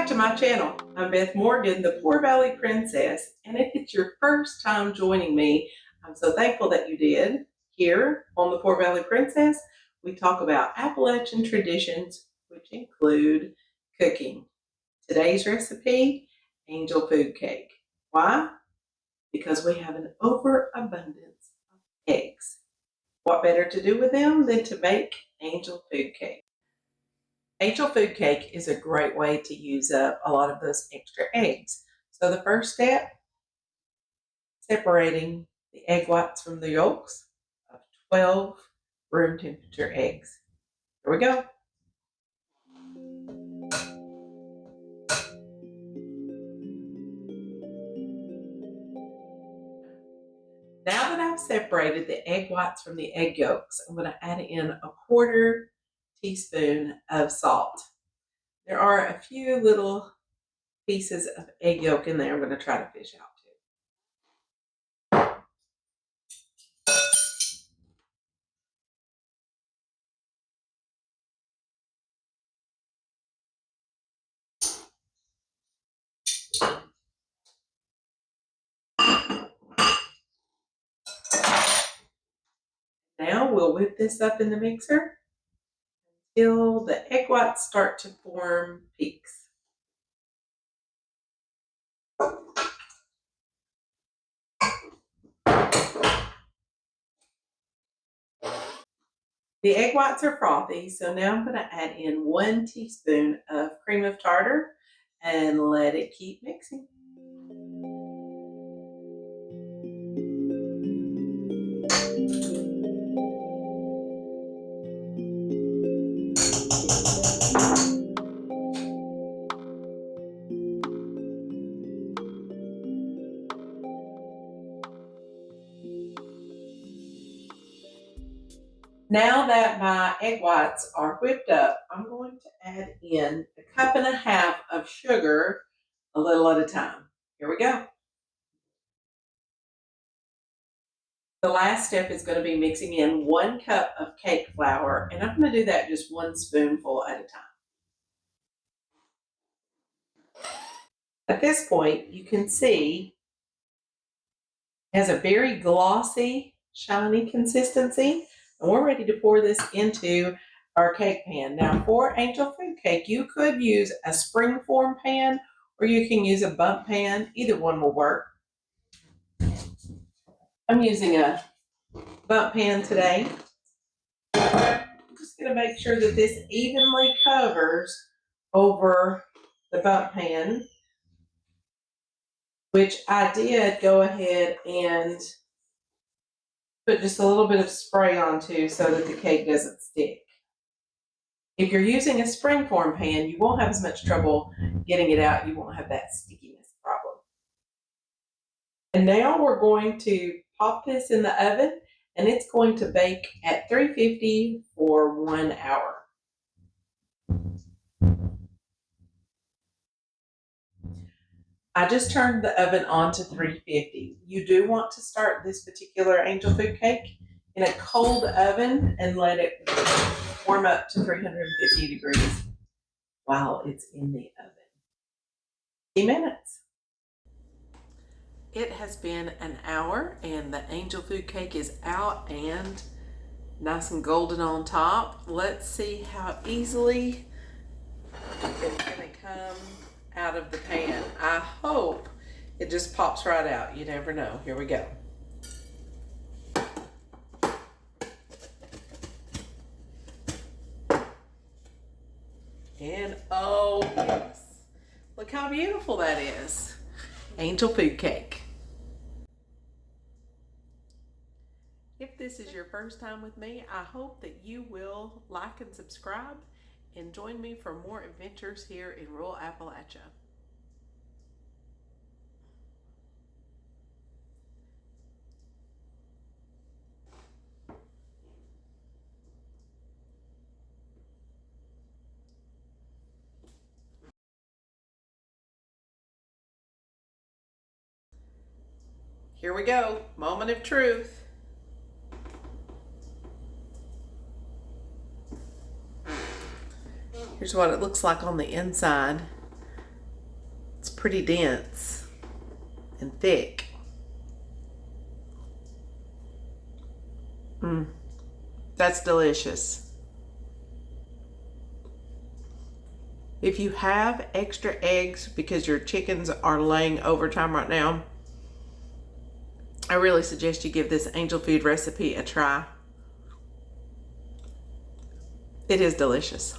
back to my channel. I'm Beth Morgan, the Poor Valley Princess, and if it's your first time joining me, I'm so thankful that you did. Here on the Poor Valley Princess, we talk about Appalachian traditions, which include cooking. Today's recipe, angel food cake. Why? Because we have an overabundance of eggs. What better to do with them than to make angel food cake? Angel food cake is a great way to use up a lot of those extra eggs. So the first step, separating the egg whites from the yolks of 12 room temperature eggs. Here we go. Now that I've separated the egg whites from the egg yolks, I'm going to add in a 1/4 teaspoon of salt. There are a few little pieces of egg yolk in there I'm going to try to fish out too. Now we'll whip this up in the mixer until the egg whites start to form peaks. The egg whites are frothy, so now I'm going to add in 1 teaspoon of cream of tartar and let it keep mixing. Now that my egg whites are whipped up, I'm going to add in 1.5 cups of sugar a little at a time. Here we go. The last step is going to be mixing in 1 cup of cake flour, and I'm going to do that just 1 spoonful at a time. At this point, you can see it has a very glossy, shiny consistency, and we're ready to pour this into our cake pan. Now, for angel food cake, you could use a springform pan or you can use a bump pan. Either one will work. I'm using a bump pan today. I'm just going to make sure that this evenly covers over the bump pan, which I did go ahead and put just a little bit of spray onto so that the cake doesn't stick. If you're using a springform pan, you won't have as much trouble getting it out. You won't have that stickiness problem. And now we're going to pop this in the oven, and it's going to bake at 350 for 1 hour. I just turned the oven on to 350. You do want to start this particular angel food cake in a cold oven and let it warm up to 350 degrees while it's in the oven. 50 minutes. It has been an hour and the angel food cake is out and nice and golden on top. Let's see how easily it's going to come out of the pan. I hope it just pops right out. You never know. Here we go. And oh yes, look how beautiful that is. Angel food cake. If this is your first time with me, I hope that you will like and subscribe and join me for more adventures here in rural Appalachia. Here we go, moment of truth. Here's what it looks like on the inside. pretty dense and thick. That's delicious. If you have extra eggs because your chickens are laying overtime right now, I really suggest you give this angel food recipe a try. It is delicious.